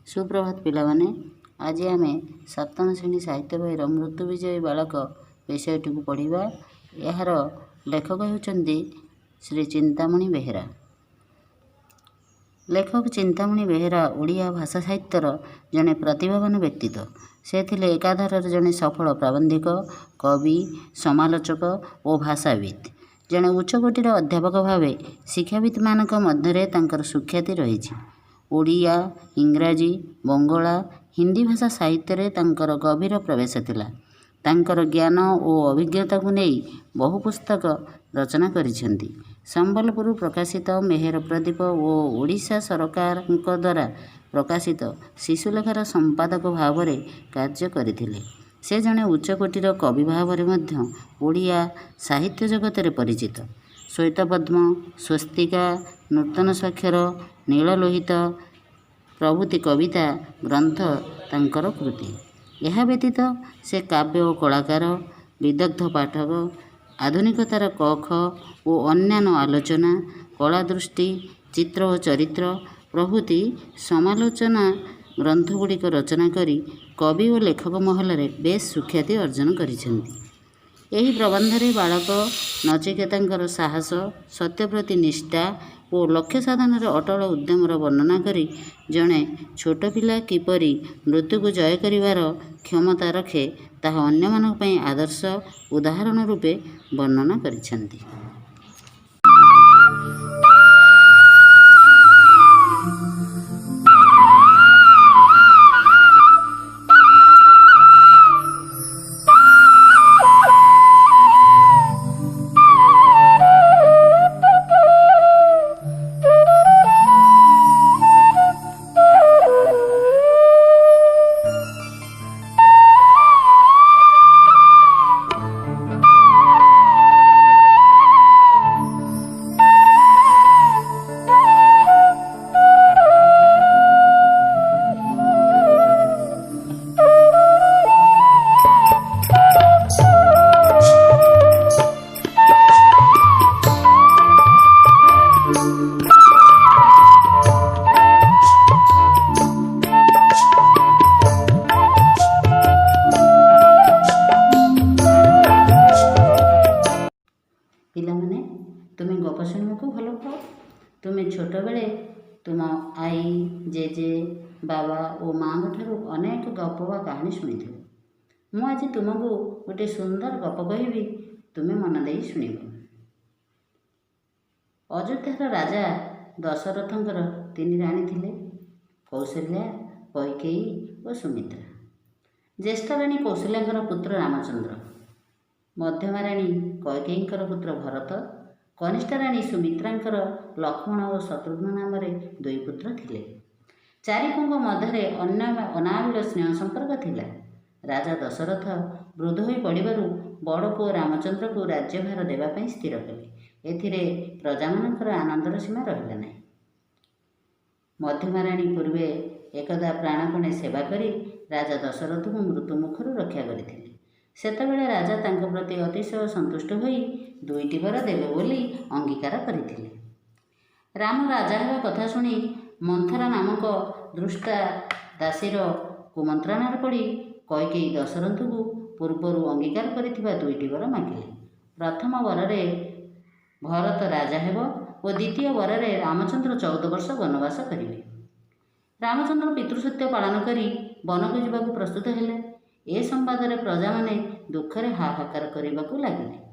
सुप्रभात पिलामाने। आज आम सप्तम श्रेणी साहित्य बहीर मृत्यु विजयी बालक विषयटी को पढ़ा। यार लेखक होती श्री चिंतामणि बेहेरा। लेखक चिंतामणि बेहेरा ओडिया भाषा साहित्यर जड़े प्रतिभावान व्यक्तित्व। से थिले एकाधार जड़े सफल प्राबंधिक, कवि, समालोचक और भाषाविद। जड़े उच्चकोटीर अध्यापक भाव शिक्षाविद मानक मध्य तांकर सुख्याति रही। ओडिया, इंग्राजी, बंगला, हिंदी भाषा साहित्य रे तांकर गभीर प्रवेश थिला। तांकर ज्ञान और अभिज्ञता को नहीं बहु पुस्तक रचना करिसेंती। संबलपुर प्रकाशित मेहर प्रदीप और ओडिशा सरकार द्वारा प्रकाशित शिशुलेखार संपादक भाव में कार्य करथिले। से जड़े उच्चकोटीर कवि भाव में ओडिया साहित्य जगत रे परिचित। श्वेतपद्म, स्वस्तिका, नूतन स्वाक्षर, नीललोहित प्रभृति कविता ग्रंथ तांकर कृति। यह व्यतीत से काव्य और कलाकार, विदग्ध पाठक, आधुनिकतार कख और अन्यान्य आलोचना, कला दृष्टि, चित्र और चरित्र प्रभृति समालोचना ग्रंथगुड़िक रचना करी कवि और लेखक महल में बेस सुख्याति अर्जन करिसेंती। एही प्रबंधरे बालक नचिकेतांकर साहस, सत्यप्रति निष्ठा और लक्ष्य साधन अटल उद्यमर वर्णना करी जड़े छोट पिला किपरि मृत्यु को जय करिवार क्षमता रखे ताहा अन्यमानक पई आदर्श उदाहरण रूपे वर्णना करिसेंती। पिलामाने तुम गप शुणा भल पाओ। तुम्हें छोट बेले तुम आई, जेजे, बाबा और माँ ठारू अनेक गप व कहानी शुणी। मु आज तुमको गोटे सुंदर गप कहबी, तुम्हें मन दे शुण। अयोध्यार राजा दशरथंकर तीन राणी थिले, कौशल्या, कैकेयी और सुमित्रा। ज्येष्ठ राणी कौशल्याकर पुत्र रामचंद्र, मध्यमा राणी कैकेयींकर पुत्र भरत, कनिष्ठ राणी सुमित्रांकर लक्ष्मण और शत्रुघ्न नाम दुई पुत्र थिले। चारि पुओं मध्य अनाविल स्नेह संपर्क थिला। राजा दशरथ वृद्ध होई पड़िबारु बड़ पुओ रामचंद्र को राज्यभार देवाई स्थिर कले। एथिरे प्रजामानंकर आनंदर सीमा रहिला नहीं। मध्यमा राणी पूर्वे एकदा प्राणपणे सेवा करी राजा दशरथ को मृत्यु मुखर रक्षा करथिले। सेतबेले राजा तांको प्रति अतिशय संतुष्ट होई दुईटी वर देवे बोली अंगीकार करथिले। राम राजा हेबा कथा शुणी मंथरा नामक दृष्टा दासीर कुमंत्रणार पड़ी कैकेयी दशरथ को पूर्वर अंगीकार करथिबा दुईटी वर मागिले। प्रथम वରରେ भरत राजा हेब और द्वितीय वରରେ रामचंद्र 14 वर्ष वनवास करिवे। रामचंद्र पितृसत्य पालन करी वन को जावाक प्रस्तुत हेले। ए संवाद प्रजा माने दुखरे हाहाकार करने लगिले।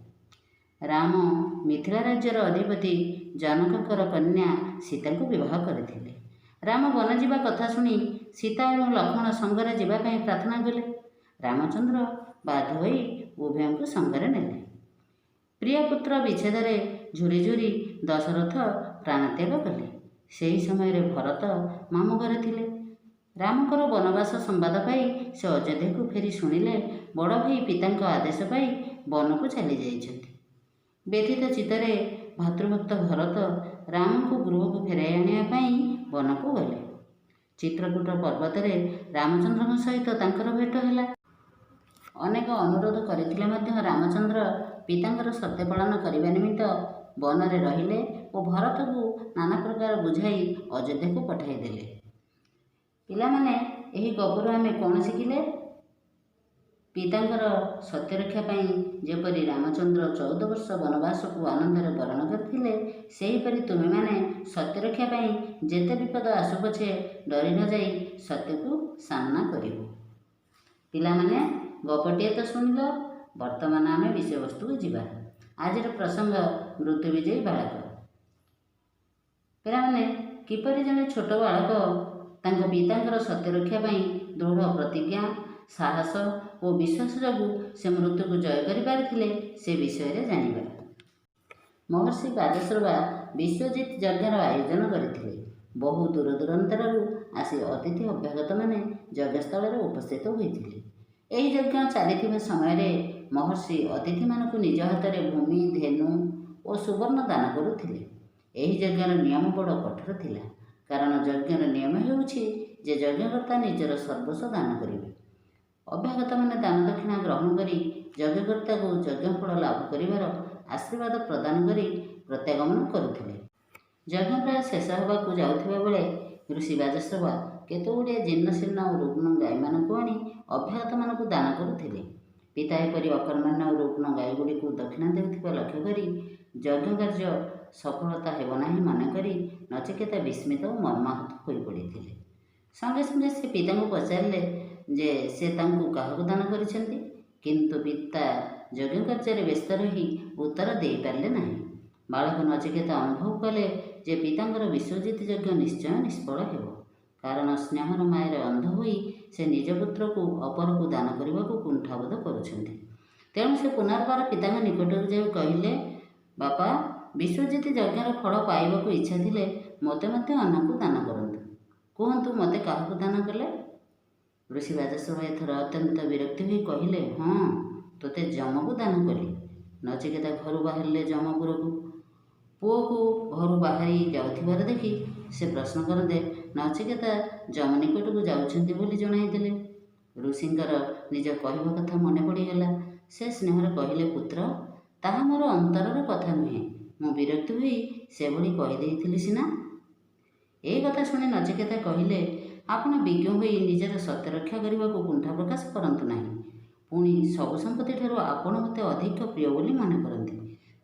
राम मिथिला राज्यर अधिपति जनकंकर कन्या सीता को विवाह करथिले। राम वन जीवा कथा शुणी सीता और लक्ष्मण संगरे जीवाई प्रार्थना कले। रामचंद्र बाध्य होई उभयों को संगरे नेले। प्रियपुत्र विच्छेदरे झुरी झुरी दशरथ प्राणत्याग कले। सेही समय भरत मामू घरे थिले। रामकर वनवास संवाद पाई से अयोध्या को फेरी शुणिले बड़ भाई पिता आदेश पाई वन को चली जाइछन्ति। व्यथित चित्तरे भातृभक्त भरत राम को गृह को फेराई आनिया वन को गले। चित्रकूट पर्वत रामचंद्र सहित तांकर भेट है। अनेक अनुरोध करथिले मध्य रामचंद्र पितांकर सत्य पालन करने निमित्त वन में रहिले और भरत को नाना प्रकार बुझाई अयोध्या को पठाई देले। ପିଲାମାନେ, ଏହି ଗପରୁ ଆମେ କ'ଣ ଶିଖିଲେ? ପିତାଙ୍କର ସତ୍ୟରକ୍ଷା ପାଇଁ ଯେପରି ରାମଚନ୍ଦ୍ର 14 ବର୍ଷ ବନବାସକୁ ଆନନ୍ଦରେ ବରଣ କରିଥିଲେ, ସେହିପରି ତୁମେମାନେ ସତ୍ୟରକ୍ଷା ପାଇଁ ଯେତେ ବିପଦ ଆସୁ ପଛେ ଡରି ନ ଯାଇ ସତ୍ୟକୁ ସାମ୍ନା କରିବ। ପିଲାମାନେ, ଗପଟିଏ ତ ଶୁଣିଲ। ବର୍ତ୍ତମାନ ଆମେ ବିଷୟବସ୍ତୁକୁ ଯିବା। ଆଜିର ପ୍ରସଙ୍ଗ ମୃତ୍ୟୁ ବିଜୟୀ ବାଳକ। ପିଲାମାନେ, କିପରି ଜଣେ ଛୋଟ ବାଳକ ତାଙ୍କ ପିତାଙ୍କର ସତ୍ୟରକ୍ଷା ପାଇଁ ଦୃଢ଼ ପ୍ରତିଜ୍ଞା, ସାହସ ଓ ବିଶ୍ୱାସ ଯୋଗୁଁ ସେ ମୃତ୍ୟୁକୁ ଜୟ କରିପାରିଥିଲେ, ସେ ବିଷୟରେ ଜାଣିବା। ମହର୍ଷି ବାଦଶ୍ରବା ବିଶ୍ୱଜିତ ଯଜ୍ଞର ଆୟୋଜନ କରିଥିଲେ। ବହୁ ଦୂରଦୂରାନ୍ତରରୁ ଆସି ଅତିଥି ଅଭ୍ୟାଗତମାନେ ଯଜ୍ଞସ୍ଥଳରେ ଉପସ୍ଥିତ ହୋଇଥିଲେ। ଏହି ଯଜ୍ଞ ଚାଲିଥିବା ସମୟରେ ମହର୍ଷି ଅତିଥିମାନଙ୍କୁ ନିଜ ହାତରେ ଭୂମି, ଧେନୁ ଓ ସୁବର୍ଣ୍ଣ ଦାନ କରୁଥିଲେ। ଏହି ଯଜ୍ଞର ନିୟମ ବଡ଼ କଠୋର ଥିଲା, କାରଣ ଯଜ୍ଞର ନିୟମ ହେଉଛି ଯେ ଯଜ୍ଞକର୍ତ୍ତା ନିଜର ସର୍ବସ୍ୱ ଦାନ କରିବେ। ଅଭ୍ୟାଗତମାନେ ଦାନ ଦକ୍ଷିଣା ଗ୍ରହଣ କରି ଯଜ୍ଞକର୍ତ୍ତାକୁ ଯଜ୍ଞଫଳ ଲାଭ କରିବାର ଆଶୀର୍ବାଦ ପ୍ରଦାନ କରି ପ୍ରତ୍ୟାଗମନ କରୁଥିଲେ। ଯଜ୍ଞ ପ୍ରାୟ ଶେଷ ହେବାକୁ ଯାଉଥିବା ବେଳେ ଋଷି ବାଜଶ୍ରବା କେତେଗୁଡ଼ିଏ ଜୀର୍ଣ୍ଣଶୀର୍ଣ୍ଣ ଓ ରୁଗ୍ଣ ଗାଈମାନଙ୍କୁ ଆଣି ଅଭ୍ୟାଗତମାନଙ୍କୁ ଦାନ କରୁଥିଲେ। ପିତା ଏପରି ଅକର୍ମଣ୍ୟ ଓ ରୁଗ୍ଣ ଗାଈଗୁଡ଼ିକୁ ଦକ୍ଷିଣା ଦେଉଥିବା ଲକ୍ଷ୍ୟ କରି ଯଜ୍ଞକାର୍ଯ୍ୟ ସଫଳତା ହେବ ନାହିଁ ମନେକରି ନଚିକେତା ବିସ୍ମିତ ଓ ମର୍ମାହତ ହୋଇପଡ଼ିଥିଲେ। ସଙ୍ଗେ ସଙ୍ଗେ ସେ ପିତାଙ୍କୁ ପଚାରିଲେ ଯେ ସେ ତାଙ୍କୁ କାହାକୁ ଦାନ କରିଛନ୍ତି, କିନ୍ତୁ ପିତା ଯଜ୍ଞକାର୍ଯ୍ୟରେ ବ୍ୟସ୍ତ ରହି ଉତ୍ତର ଦେଇପାରିଲେ ନାହିଁ। ବାଳକ ନଚିକେତା ଅନୁଭବ କଲେ ଯେ ପିତାଙ୍କର ବିଶ୍ୱଜିତ ଯଜ୍ଞ ନିଶ୍ଚୟ ନିଷ୍ଫଳ ହେବ, କାରଣ ସ୍ନେହର ମାୟାରେ ଅନ୍ଧ ହୋଇ ସେ ନିଜ ପୁତ୍ରକୁ ଅପରକୁ ଦାନ କରିବାକୁ କୁଣ୍ଠାବୋଧ କରୁଛନ୍ତି। ତେଣୁ ସେ ପୁନର୍ବାର ପିତାଙ୍କ ନିକଟକୁ ଯାଇ କହିଲେ, ବାପା, ବିଶ୍ୱଜିତ ଯଜ୍ଞର ଫଳ ପାଇବାକୁ ଇଚ୍ଛା ଥିଲେ ମୋତେ ମଧ୍ୟ ଅନ୍ୟକୁ ଦାନ କରନ୍ତୁ। କୁହନ୍ତୁ, ମୋତେ କାହାକୁ ଦାନ କଲେ? ଋଷି ବାଜଶ୍ରବା ଏଥର ଅତ୍ୟନ୍ତ ବିରକ୍ତି ହୋଇ କହିଲେ, ହଁ, ତୋତେ ଯମକୁ ଦାନ କଲି। ନଚିକେତା ଘରୁ ବାହାରିଲେ ଯମପୁରକୁ। ପୁଅକୁ ଘରୁ ବାହାରି ଯାଉଥିବାର ଦେଖି ସେ ପ୍ରଶ୍ନ କରନ୍ତେ ନଚିକେତା ଯମ ନିକଟକୁ ଯାଉଛନ୍ତି ବୋଲି ଜଣାଇଦେଲେ। ଋଷିଙ୍କର ନିଜ କହିବା କଥା ମନେ ପଡ଼ିଗଲା। ସେ ସ୍ନେହରେ କହିଲେ, ପୁତ୍ର, ତାହା ମୋର ଅନ୍ତରର କଥା ନୁହେଁ। ମୁଁ ବିରକ୍ତି ହୋଇ ସେଭଳି କହିଦେଇଥିଲି ସିନା। ଏହି କଥା ଶୁଣି ନଚିକେତା କହିଲେ, ଆପଣ ବିଜ୍ଞ ହୋଇ ନିଜର ସତ୍ୟରକ୍ଷା କରିବାକୁ କୁଣ୍ଠା ପ୍ରକାଶ କରନ୍ତୁ ନାହିଁ। ପୁଣି ସବୁ ସମ୍ପତ୍ତିଠାରୁ ଆପଣ ମୋତେ ଅଧିକ ପ୍ରିୟ ବୋଲି ମନେ କରନ୍ତି।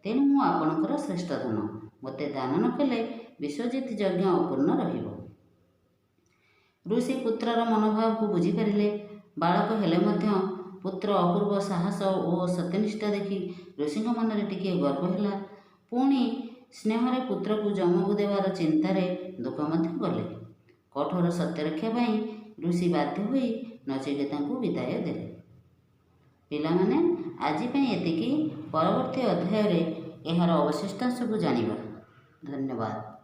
ତେଣୁ ମୁଁ ଆପଣଙ୍କର ଶ୍ରେଷ୍ଠ ଧନ। ମୋତେ ଦାନ ନ କଲେ ବିଶ୍ୱଜିତ ଯଜ୍ଞ ଅପୂର୍ଣ୍ଣ ରହିବ। ଋଷି ପୁତ୍ରର ମନୋଭାବକୁ ବୁଝିପାରିଲେ। ବାଳକ ହେଲେ ମଧ୍ୟ ପୁତ୍ର ଅପୂର୍ବ ସାହସ ଓ ସତ୍ୟନିଷ୍ଠା ଦେଖି ଋଷିଙ୍କ ମନରେ ଟିକିଏ ଗର୍ବ ହେଲା। ପୁଣି ସ୍ନେହରେ ପୁତ୍ରକୁ ଯମକୁ ଦେବାର ଚିନ୍ତାରେ ଦୁଃଖ ମଧ୍ୟ କଲେ। କଠୋର ସତ୍ୟରକ୍ଷା ପାଇଁ ଋଷି ବାଧ୍ୟ ହୋଇ ନଚିକେତାଙ୍କୁ ବିଦାୟ ଦେଲେ। ପିଲାମାନେ, ଆଜି ପାଇଁ ଏତିକି। ପରବର୍ତ୍ତୀ ଅଧ୍ୟାୟରେ ଏହାର ଅବଶିଷ୍ଟାଂଶକୁ ଜାଣିବା। ଧନ୍ୟବାଦ।